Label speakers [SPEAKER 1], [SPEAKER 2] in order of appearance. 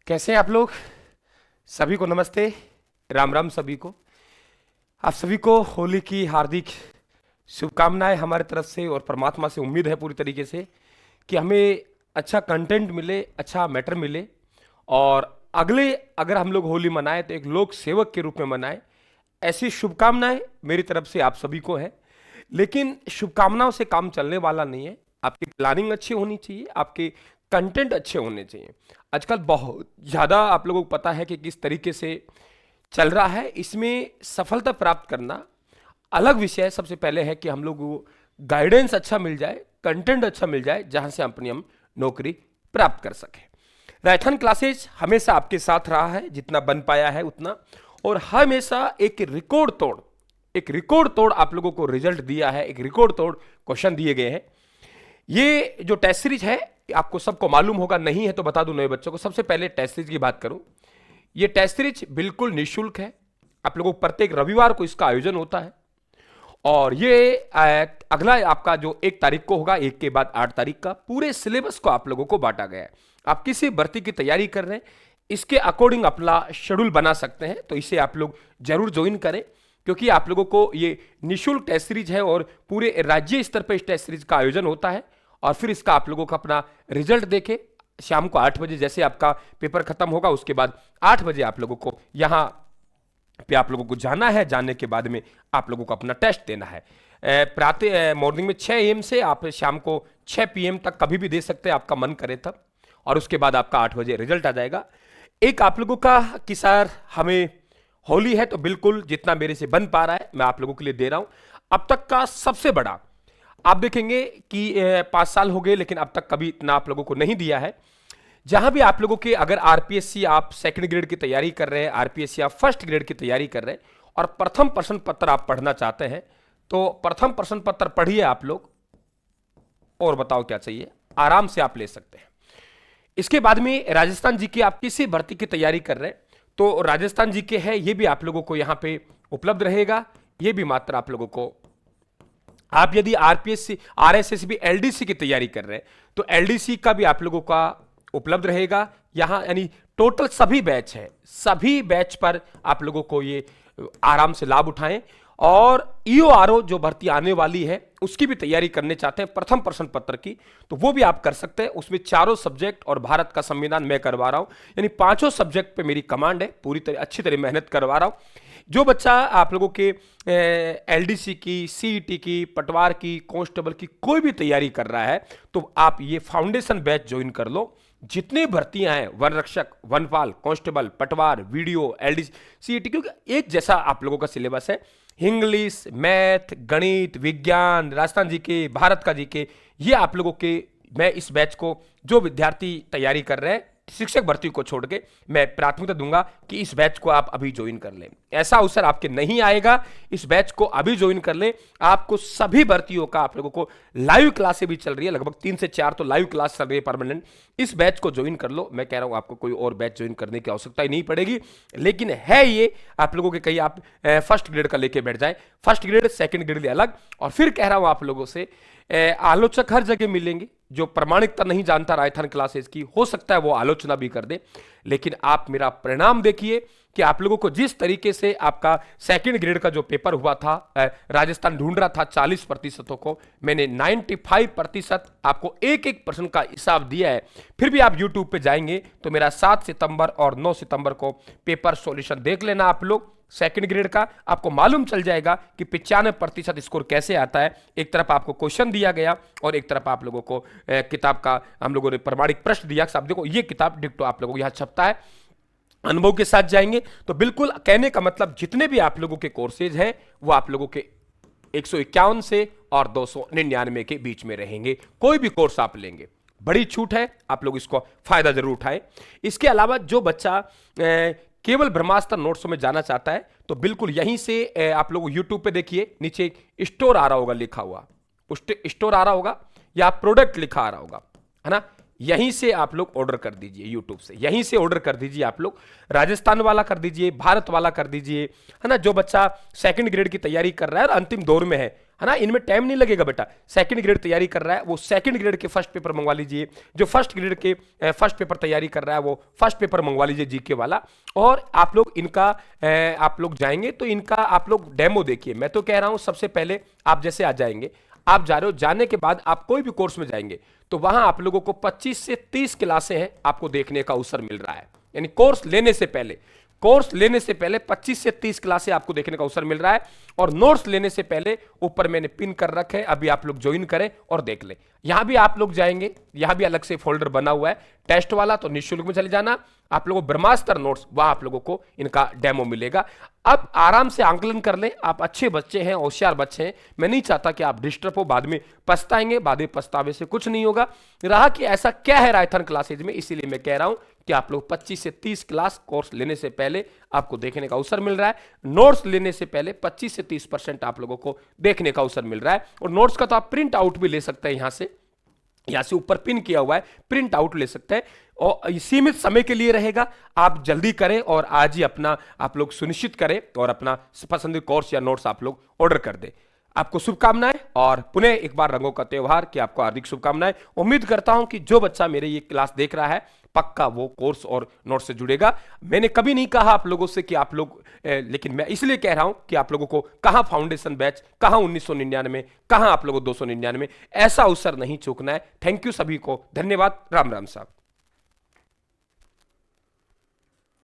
[SPEAKER 1] कैसे हैं आप लोग? सभी को नमस्ते, राम राम सभी को। आप सभी को होली की हार्दिक शुभकामनाएं हमारे तरफ से, और परमात्मा से उम्मीद है पूरी तरीके से कि हमें अच्छा कंटेंट मिले, अच्छा मैटर मिले, और अगले अगर हम लोग होली मनाएं तो एक लोक सेवक के रूप में मनाएं। ऐसी शुभकामनाएं मेरी तरफ से आप सभी को है। लेकिन शुभकामनाओं से काम चलने वाला नहीं है, आपकी प्लानिंग अच्छी होनी चाहिए, आपके कंटेंट अच्छे होने चाहिए। आजकल बहुत ज़्यादा आप लोगों को पता है कि किस तरीके से चल रहा है, इसमें सफलता प्राप्त करना अलग विषय है। सबसे पहले है कि हम लोग को गाइडेंस अच्छा मिल जाए, कंटेंट अच्छा मिल जाए, जहां से अपनी हम नौकरी प्राप्त कर सकें। रायथन क्लासेस हमेशा आपके साथ रहा है, जितना बन पाया है उतना, और हमेशा एक रिकॉर्ड तोड़ आप लोगों को रिजल्ट दिया है, एक रिकॉर्ड तोड़ क्वेश्चन दिए गए हैं। ये जो टेस्ट सीरीज है, आपको सबको मालूम होगा, नहीं है तो बता दूं नए बच्चों को। सबसे पहले टेस्ट सीरीज की बात करूं, ये टेस्ट सीरीज बिल्कुल निःशुल्क है। आप लोगों को प्रत्येक रविवार को इसका आयोजन होता है, और ये अगला आपका जो 1 तारीख को होगा, 1 के बाद 8 तारीख का, पूरे सिलेबस को आप लोगों को बांटा गया है। आप किसी भर्ती की तैयारी कर रहे हैं, इसके अकॉर्डिंग अपना शेड्यूल बना सकते हैं, तो इसे आप लोग जरूर ज्वाइन करें, क्योंकि आप लोगों को ये निःशुल्क टेस्ट सीरीज है और पूरे राज्य स्तर पर इस टेस्ट सीरीज का आयोजन होता है। और फिर इसका आप लोगों का अपना रिजल्ट देखे शाम को 8 बजे, जैसे आपका पेपर खत्म होगा उसके बाद 8 बजे आप लोगों को यहाँ पे आप लोगों को जाना है। जाने के बाद में आप लोगों को अपना टेस्ट देना है। प्रातः मॉर्निंग में 6 AM से आप शाम को 6 PM तक कभी भी दे सकते हैं, आपका मन करे तब, और उसके बाद आपका 8 बजे रिजल्ट आ जाएगा। एक आप लोगों का कि सर हमें होली है, तो बिल्कुल जितना मेरे से बन पा रहा है मैं आप लोगों के लिए दे रहा हूं। अब तक का सबसे बड़ा, आप देखेंगे कि 5 साल हो गए, लेकिन अब तक कभी इतना आप लोगों को नहीं दिया है। जहां भी आप लोगों के, अगर आरपीएससी आप सेकंड ग्रेड की तैयारी कर रहे हैं, आरपीएससी आप फर्स्ट ग्रेड की तैयारी कर रहे हैं, और प्रथम प्रश्न पत्र आप पढ़ना चाहते हैं, तो प्रथम प्रश्न पत्र पढ़िए आप लोग, और बताओ क्या चाहिए, आराम से आप ले सकते हैं। इसके बाद में राजस्थान जीके, आप किसी भर्ती की तैयारी कर रहे हैं तो राजस्थान जीके है, ये भी आप लोगों को यहां पे उपलब्ध रहेगा। ये भी मात्र आप लोगों को, आप यदि आरपीएससी आरएसएसबी एलडीसी की तैयारी कर रहे हैं तो एलडीसी का भी आप लोगों का उपलब्ध रहेगा यहां। यानी टोटल सभी बैच है, सभी बैच पर आप लोगों को ये आराम से लाभ उठाएं। और ईओआरओ जो भर्ती आने वाली है उसकी भी तैयारी करने चाहते हैं, प्रथम प्रश्न पत्र की, तो वो भी आप कर सकते हैं। उसमें 4 सब्जेक्ट और भारत का संविधान मैं करवा रहा हूं, यानी 5 सब्जेक्ट पे मेरी कमांड है, पूरी तरह अच्छी तरह मेहनत करवा रहा हूं। जो बच्चा आप लोगों के एलडीसी की, सीईटी की, पटवार की, कांस्टेबल की कोई भी तैयारी कर रहा है, तो आप ये फाउंडेशन बैच ज्वाइन कर लो। जितनी भर्तियां हैं, वन रक्षक, वनपाल, कांस्टेबल, पटवार, वीडियो, एलडीसी, सीईटी, क्योंकि एक जैसा आप लोगों का सिलेबस है। इंग्लिश, मैथ, गणित, विज्ञान, राजस्थान जीके, भारत का जीके, ये आप लोगों के, मैं इस बैच को जो विद्यार्थी तैयारी कर रहे हैं शिक्षक भर्ती को छोड़ के, मैं प्राथमिकता दूंगा कि इस बैच को आप अभी ज्वाइन कर लें। ऐसा अवसर आपके नहीं आएगा, इस बैच को अभी ज्वाइन कर लें। आपको सभी भर्तियों का, आप लोगों को लाइव क्लासें भी चल रही है, लगभग 3 से 4 तो लाइव क्लास चल रही है परमानेंट। इस बैच को ज्वाइन कर लो। मैं कह रहा हूं आपको कोई और बैच ज्वाइन करने की आवश्यकता ही नहीं पड़ेगी, लेकिन है ये आप लोगों के, कहीं आप फर्स्ट ग्रेड का लेके बैठ जाए, फर्स्ट ग्रेड सेकंड ग्रेड अलग। और फिर कह रहा हूं आप लोगों से, आलोचक हर जगह मिलेंगे, जो प्रमाणिकता नहीं जानता रायथन क्लासेस की, हो सकता है वो आलोचना भी कर दे, लेकिन आप मेरा परिणाम देखिए कि आप लोगों को जिस तरीके से आपका सेकंड ग्रेड का जो पेपर हुआ था, राजस्थान ढूंढ रहा था 40% को, मैंने 95% आपको एक एक प्रश्न का हिसाब दिया है। फिर भी आप यूट्यूब पे जाएंगे तो मेरा 7 सितंबर और 9 सितंबर को पेपर सॉल्यूशन देख लेना आप लोग। सेकंड ग्रेड का आपको मालूम चल जाएगा कि 95% स्कोर कैसे आता है। एक तरफ आपको क्वेश्चन दिया गया और एक तरफ आप लोगों को किताब का हम लोगों ने प्रमाणिक प्रश्न दिया। साहब देखो, ये किताब डिक्टो आप लोगों को यहां छपता है। अनुभव के साथ जाएंगे तो बिल्कुल, कहने का मतलब जितने भी आप लोगों के कोर्सेज हैं वो आप लोगों के 151 से और 299 के बीच में रहेंगे। कोई भी कोर्स आप लेंगे, बड़ी छूट है, आप लोग इसको फायदा जरूर उठाएं। इसके अलावा जो बच्चा केवल ब्रह्मास्त्र नोट्स में जाना चाहता है तो बिल्कुल यहीं से आप लोग यूट्यूब पे देखिए, नीचे स्टोर आ रहा होगा लिखा हुआ, स्टोर आ रहा होगा या प्रोडक्ट लिखा आ रहा होगा, है ना, यहीं से आप लोग ऑर्डर कर दीजिए। यूट्यूब से यहीं से ऑर्डर कर दीजिए। आप लोग राजस्थान वाला कर दीजिए, भारत वाला कर दीजिए, है ना। जो बच्चा सेकंड ग्रेड की तैयारी कर रहा है और अंतिम दौर में है, है ना, इनमें टाइम नहीं लगेगा बेटा। सेकंड ग्रेड तैयारी कर रहा है वो सेकंड ग्रेड के फर्स्ट पेपर मंगवा लीजिए, जो फर्स्ट ग्रेड के फर्स्ट पेपर तैयारी कर रहा है वो फर्स्ट पेपर मंगवा लीजिए जीके वाला। और आप लोग इनका आप लोग जाएंगे तो इनका आप लोग डेमो देखिए। मैं तो कह रहा हूं सबसे पहले आप जैसे आ जाएंगे, आप जा रहे हो, जाने के बाद आप कोई भी कोर्स में जाएंगे तो वहां आप लोगों को 25 से 30 क्लासें हैं आपको देखने का अवसर मिल रहा है। यानी कोर्स लेने से पहले 25 से 30 क्लासें आपको देखने का अवसर मिल रहा है। और नोट्स लेने से पहले ऊपर मैंने पिन कर रखे हैं, अभी आप लोग ज्वाइन करें और देख लें। यहां भी आप लोग जाएंगे, यहां भी अलग से फोल्डर बना हुआ है टेस्ट वाला, तो निःशुल्क में चले जाना। आप लोगों को ब्रह्मास्त्र नोट्स, वहां आप लोगों को इनका डेमो मिलेगा। अब आराम से आंकलन कर लें, आप अच्छे बच्चे हैं, होशियार बच्चे हैं, मैं नहीं चाहता कि आप डिस्टर्ब हो, बाद में पछताएंगे, बाद में पछतावे से कुछ नहीं होगा। रहा कि ऐसा क्या है रायथन क्लासेज में, इसीलिए मैं कह रहा हूं कि आप लोग 25 से 30 क्लास कोर्स लेने से पहले आपको देखने का अवसर मिल रहा है। नोट्स लेने से पहले 25 से 30% आप लोगों को देखने का अवसर मिल रहा है। और नोट्स का तो आप प्रिंट आउट भी ले सकते हैं, यहां से ऊपर पिन किया हुआ है, प्रिंट आउट ले सकते हैं। और सीमित समय के लिए रहेगा, आप जल्दी करें और आज ही अपना आप लोग सुनिश्चित करें और अपना पसंदीदा कोर्स या नोट्स आप लोग ऑर्डर कर दें। आपको शुभकामनाएं और पुनः एक बार रंगों का त्योहार की आपको हार्दिक शुभकामनाएं। उम्मीद करता हूं कि जो बच्चा मेरे ये क्लास देख रहा है पक्का वो कोर्स और नोट से जुड़ेगा। मैंने कभी नहीं कहा आप लोगों से कि आप लोग लेकिन मैं इसलिए कह रहा हूं कि आप लोगों को कहां फाउंडेशन बैच, कहां 1999, कहां आप लोगों को 299, ऐसा अवसर नहीं चूकना है। थैंक यू सभी को, धन्यवाद। राम राम साहब।